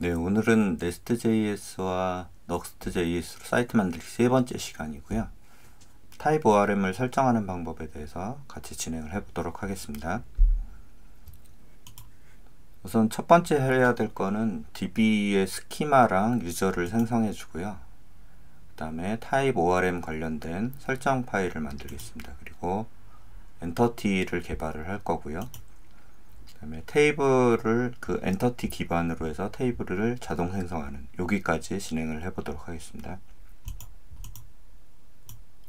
네, 오늘은 nest.js와 nuxt.js로 사이트 만들기 세 번째 시간이고요. 타입 ORM을 설정하는 방법에 대해서 같이 진행을 해보도록 하겠습니다. 우선 첫 번째 해야 될 거는 DB의 스키마랑 유저를 생성해 주고요. 그 다음에 타입 ORM 관련된 설정 파일을 만들겠습니다. 그리고 엔터티를 개발을 할 거고요. 그 다음에 테이블을 그 엔터티 기반으로 해서 테이블을 자동 생성하는 여기까지 진행을 해보도록 하겠습니다.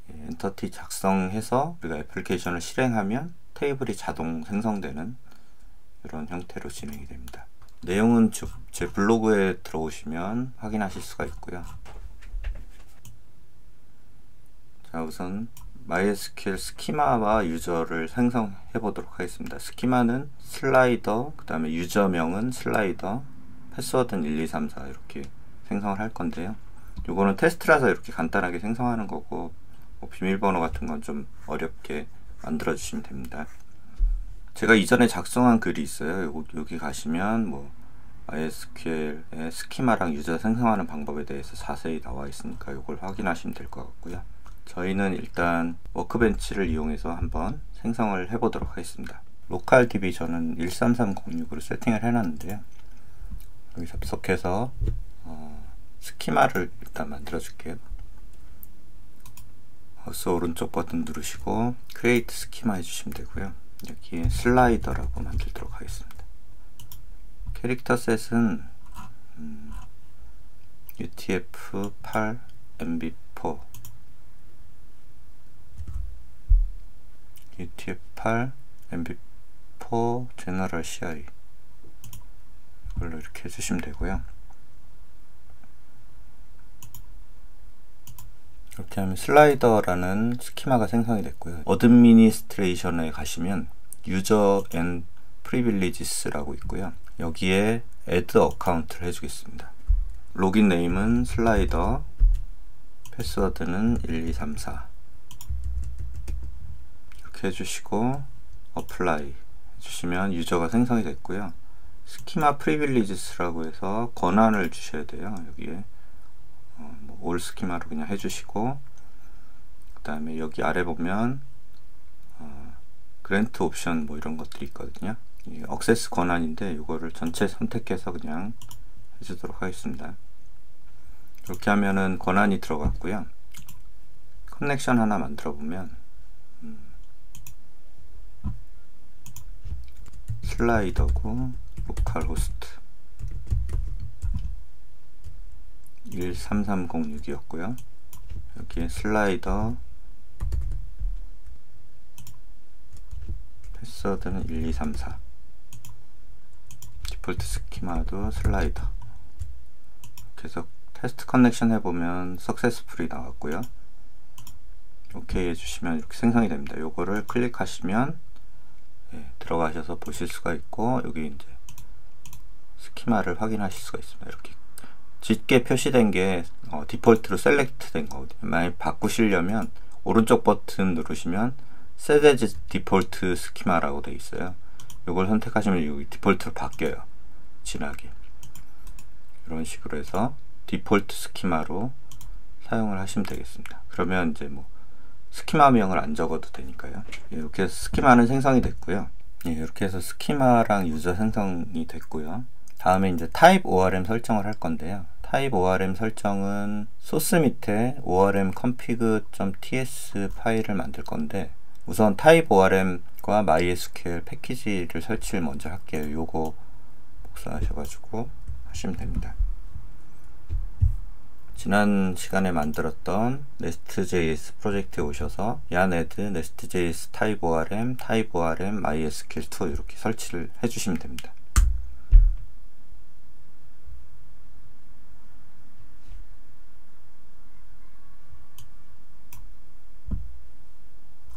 엔터티 작성해서 우리가 애플리케이션을 실행하면 테이블이 자동 생성되는 이런 형태로 진행이 됩니다. 내용은 제 블로그에 들어오시면 확인하실 수가 있고요. 자, 우선 MySQL 스키마와 유저를 생성해 보도록 하겠습니다. 스키마는 슬라이더, 그 다음에 유저명은 슬라이더, 패스워드는 1, 2, 3, 4 이렇게 생성을 할 건데요. 요거는 테스트라서 이렇게 간단하게 생성하는 거고, 뭐 비밀번호 같은 건 좀 어렵게 만들어 주시면 됩니다. 제가 이전에 작성한 글이 있어요. 여기 가시면 뭐 MySQL의 스키마랑 유저 생성하는 방법에 대해서 자세히 나와 있으니까 이걸 확인하시면 될 것 같고요. 저희는 일단 워크벤치를 이용해서 한번 생성을 해 보도록 하겠습니다. 로컬 DB 저는 13306으로 세팅을 해 놨는데요. 여기 접속해서 스키마를 일단 만들어 줄게요. 마우스 오른쪽 버튼 누르시고 크리에이트 스키마 해주시면 되고요. 여기에 슬라이더라고 만들도록 하겠습니다. 캐릭터 셋은 UTF-8 MB4 UTF-8 MB4 제너럴 CI 이걸로 이렇게 해주시면 되고요. 이렇게 하면 슬라이더라는 스키마가 생성이 됐고요. 어드미니스트레이션에 가시면 유저 앤 프리빌리지스라고 있고요. 여기에 애드 어카운트를 해주겠습니다. 로긴 네임은 슬라이더, 패스워드는 1, 2, 3, 4 이렇게 해주시고 어플라이 해주시면 유저가 생성이 됐고요. 스키마 프리빌리지스라고 해서 권한을 주셔야 돼요. 여기에 올 스키마로 그냥 해주시고, 그 다음에 여기 아래 보면 그랜트 옵션 뭐 이런 것들이 있거든요. 억세스 권한인데 이거를 전체 선택해서 그냥 해주도록 하겠습니다. 이렇게 하면은 권한이 들어갔고요. 커넥션 하나 만들어 보면 슬라이더고 로컬 호스트 13306이었고요. 여기에 슬라이더, 패스워드는 1, 2, 3, 4 디폴트 스키마도 슬라이더 이렇게 해서 테스트 커넥션 해보면 석세스풀이 나왔고요. 오케이 해주시면 이렇게 생성이 됩니다. 요거를 클릭하시면 들어가셔서 보실 수가 있고, 여기 이제 스키마를 확인하실 수가 있습니다. 이렇게 짙게 표시된 게 디폴트로 셀렉트 된 거거든요. 만약 바꾸시려면 오른쪽 버튼 누르시면 Set as Default 스키마라고 되어 있어요. 이걸 선택하시면 여기 디폴트로 바뀌어요. 진하게 이런 식으로 해서 디폴트 스키마로 사용을 하시면 되겠습니다. 그러면 이제 뭐 스키마명을 안 적어도 되니까요. 이렇게 해서 스키마는 생성이 됐고요. 이렇게 해서 스키마랑 유저 생성이 됐고요. 다음에 이제 타입 ORM 설정을 할 건데요. 타입 ORM 설정은 소스 밑에 orm-config.ts 파일을 만들 건데, 우선 타입 ORM과 MySQL 패키지를 설치를 먼저 할게요. 요거 복사하셔가지고 하시면 됩니다. 지난 시간에 만들었던 nest.js 프로젝트에 오셔서 yarn-add nest.js 타입 ORM, 타입 ORM, MySQL2 이렇게 설치를 해주시면 됩니다.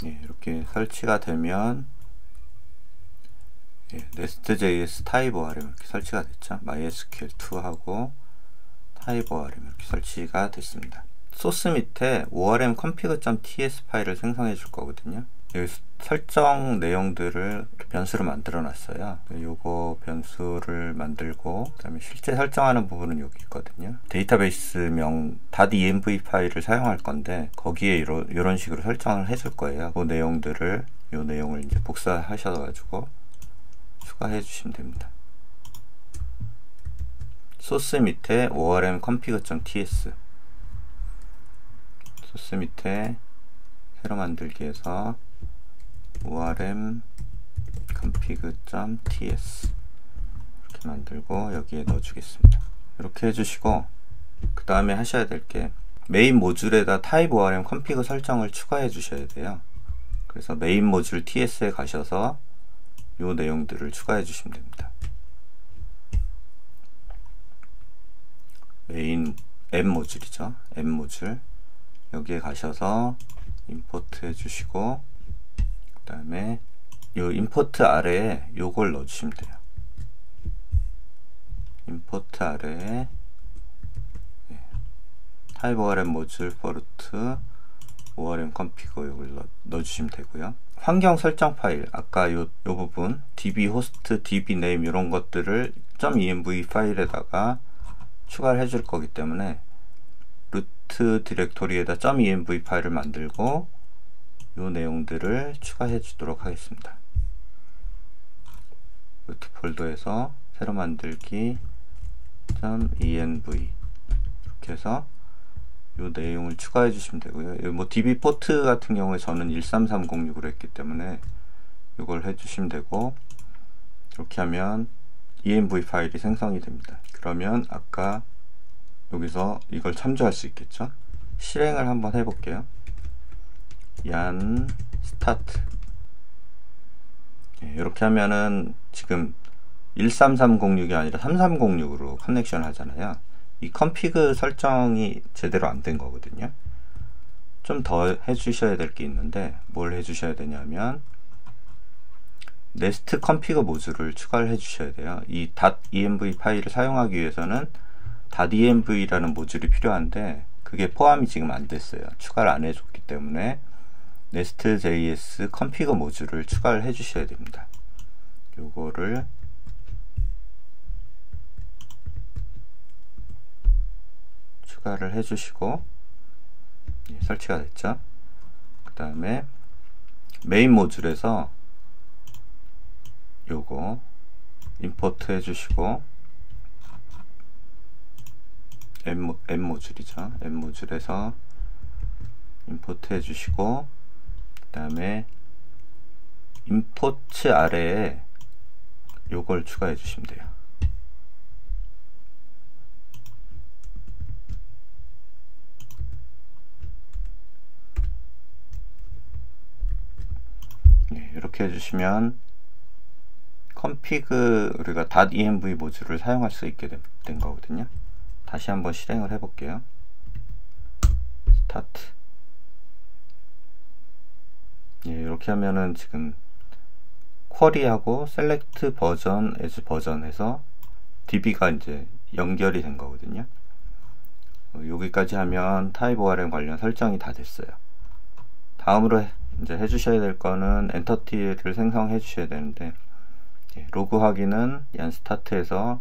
이렇게 설치가 되면 nest.js 타입 ORM 이렇게 설치가 됐죠. MySQL2하고 타입 ORM 이렇게 설치가 됐습니다. 소스 밑에 orm-config.ts 파일을 생성해 줄 거거든요. 여기 설정 내용들을 변수를 만들어 놨어요. 요거 변수를 만들고 그 다음에 실제 설정하는 부분은 여기 있거든요. 데이터베이스명 .env 파일을 사용할 건데 거기에 이런 식으로 설정을 해줄 거예요. 그 내용들을 요 내용을 이제 복사하셔가지고 추가해 주시면 됩니다. 소스 밑에 orm config.ts 소스 밑에 새로 만들기에서 orm config.ts 이렇게 만들고 여기에 넣어주겠습니다. 이렇게 해주시고 그 다음에 하셔야 될 게 메인 모듈에다 type orm config 설정을 추가해 주셔야 돼요. 그래서 메인 모듈 ts에 가셔서 요 내용들을 추가해 주시면 됩니다. 메인 m 모듈이죠. m 모듈 여기에 가셔서 임포트 해주시고 그 다음에 요 임포트 아래에 요걸 넣어주시면 돼요. 임포트 아래에 type orm 모듈 for orm config 요걸 넣어주시면 되고요. 환경 설정 파일 아까 요 부분 db host, db name 이런 것들을 .env 파일에다가 추가를 해줄 거기 때문에 루트 디렉토리에다 .env 파일을 만들고 요 내용들을 추가해 주도록 하겠습니다. 루트 폴더에서 새로 만들기 .env 이렇게 해서 요 내용을 추가해 주시면 되고요. 뭐 db 포트 같은 경우에 저는 13306으로 했기 때문에 이걸 해주시면 되고 이렇게 하면 env 파일이 생성이 됩니다. 그러면 아까 여기서 이걸 참조할 수 있겠죠. 실행을 한번 해볼게요. yarn start 이렇게 하면은 지금 13306이 아니라 3306으로 커넥션 하잖아요. 이 컨피그 설정이 제대로 안 된 거거든요. 좀 더 해주셔야 될 게 있는데 뭘 해주셔야 되냐면 네스트 컨피그 모듈을 추가를 해주셔야 돼요. 이 .env 파일을 사용하기 위해서는 .env라는 모듈이 필요한데 그게 포함이 지금 안 됐어요. 추가를 안 해줬기 때문에 nest.js 컨피그 모듈을 추가를 해주셔야 됩니다. 요거를 추가를 해주시고 설치가 됐죠. 그 다음에 메인 모듈에서 요거 임포트 해주시고 M 모듈이죠. M 모듈에서 임포트 해주시고 그 다음에 임포트 아래에 요걸 추가해 주시면 돼요. 이렇게 해주시면 config 우리가 .env 모듈을 사용할 수 있게 된 거거든요. 다시 한번 실행을 해볼게요. 스타트. 이렇게 하면은 지금 쿼리하고 select 버전 as 버전에서 db가 이제 연결이 된 거거든요. 여기까지 하면 type orm 관련 설정이 다 됐어요. 다음으로 이제 해주셔야 될 거는 엔터티를 생성해 주셔야 되는데 로그 확인은 yarn start에서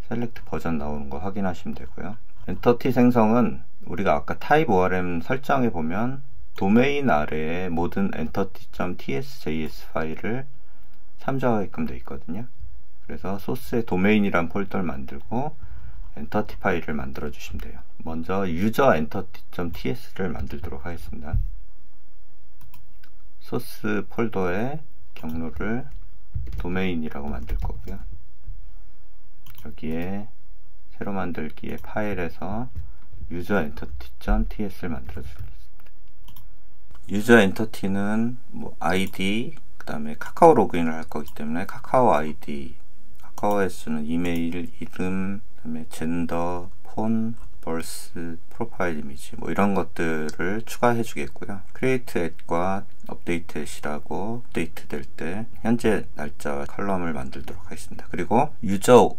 셀렉트 버전 나오는 거 확인하시면 되고요. 엔터티 생성은 우리가 아까 type orm 설정에 보면 도메인 아래에 모든 entity.ts.js 파일을 참조하게끔 되어 있거든요. 그래서 소스에 도메인이란 폴더를 만들고 엔터티 파일을 만들어 주시면 돼요. 먼저 user entity.ts를 만들도록 하겠습니다. 소스 폴더에 경로를 도메인이라고 만들 거고요. 여기에 새로 만들기의 파일에서 user entity.ts를 만들어 주겠습니다. user entity는 뭐 id 그 다음에 카카오 로그인을 할 거기 때문에 카카오 아이디, 카카오에 쓰는 이메일, 이름, 그 다음에 젠더, 폰, 벌스, 프로파일 이미지 뭐 이런 것들을 추가해 주겠고요. create at과 update at이라고 업데이트 될 때 현재 날짜와 컬럼을 만들도록 하겠습니다. 그리고 user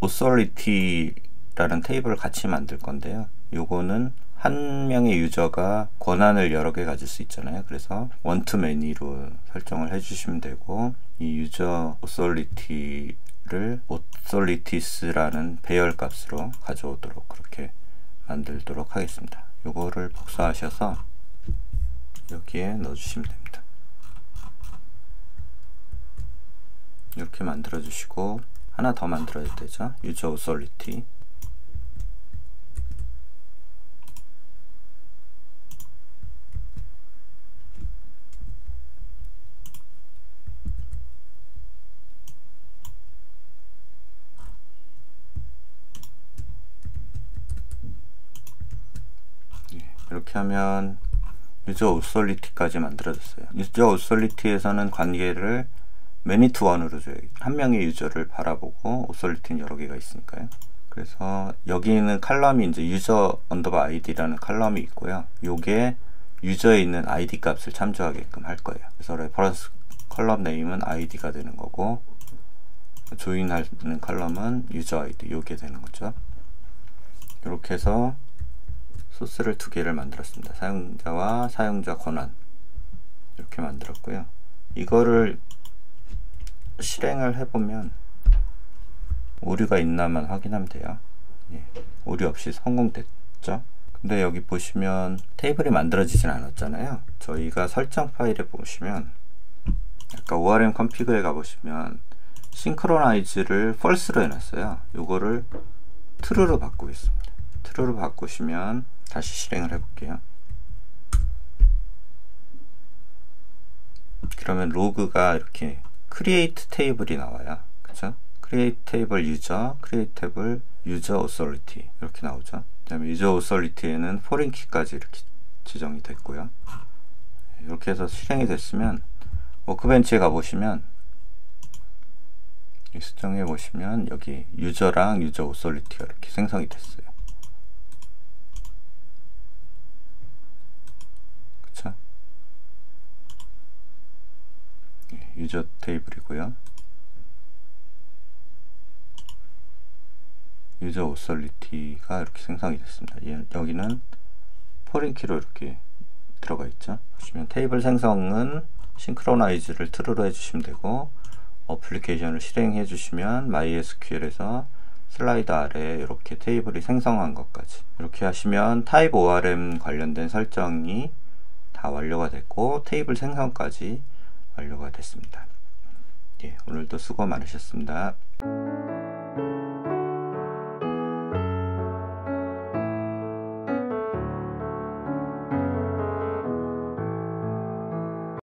authority라는 테이블을 같이 만들 건데요. 요거는 한 명의 유저가 권한을 여러 개 가질 수 있잖아요. 그래서 원투 매니로 설정을 해주시면 되고, 이 유저 오솔리티를 오솔리티스라는 배열 값으로 가져오도록 그렇게 만들도록 하겠습니다. 요거를 복사하셔서 여기에 넣어주시면 됩니다. 이렇게 만들어 주시고, 하나 더 만들어야 되죠. 유저 오솔리티. 이렇게 하면 유저 오솔리티까지 만들어졌어요. 유저 오솔리티에서는 관계를 매니 투 원으로 줘요. 한 명의 유저를 바라보고 오솔리티는 여러 개가 있으니까요. 그래서 여기 있는 칼럼이 이제 유저 언더바 아이디라는 칼럼이 있고요. 요게 유저에 있는 아이디 값을 참조하게끔 할 거예요. 그래서 레퍼런스 컬럼 네임은 아이디가 되는 거고, 조인하는 컬럼은 유저 아이디 요게 되는 거죠. 이렇게 해서 소스를 두 개를 만들었습니다. 사용자와 사용자 권한 이렇게 만들었고요. 이거를 실행을 해보면 오류가 있나만 확인하면 돼요. 예, 오류 없이 성공됐죠. 근데 여기 보시면 테이블이 만들어지진 않았잖아요. 저희가 설정 파일에 보시면 아까 ORM config에 가보시면 싱크로나이즈를 false로 해놨어요. 요거를 true로 바꾸겠습니다. true로 바꾸시면 다시 실행을 해볼게요. 그러면 로그가 이렇게 create 테이블이 나와요. 그쵸? create 테이블 유저, create 테이블 유저 authority 이렇게 나오죠. 그 다음에 유저 authority에는 foreign key까지 이렇게 지정이 됐고요. 이렇게 해서 실행이 됐으면 워크벤치에 가보시면 수정해 보시면 여기 유저랑 유저 authority가 이렇게 생성이 됐어요. 그쵸? 유저 테이블이고요. 유저 오솔리티가 이렇게 생성이 됐습니다. 여기는 포린키로 이렇게 들어가 있죠. 보시면 테이블 생성은 싱크로나이즈를 true로 해주시면 되고, 어플리케이션을 실행해 주시면 MySQL에서 슬라이드 아래에 이렇게 테이블이 생성한 것까지 이렇게 하시면 타입 ORM 관련된 설정이 다 완료가 됐고, 테이블 생성까지 완료가 됐습니다. 예, 오늘도 수고 많으셨습니다.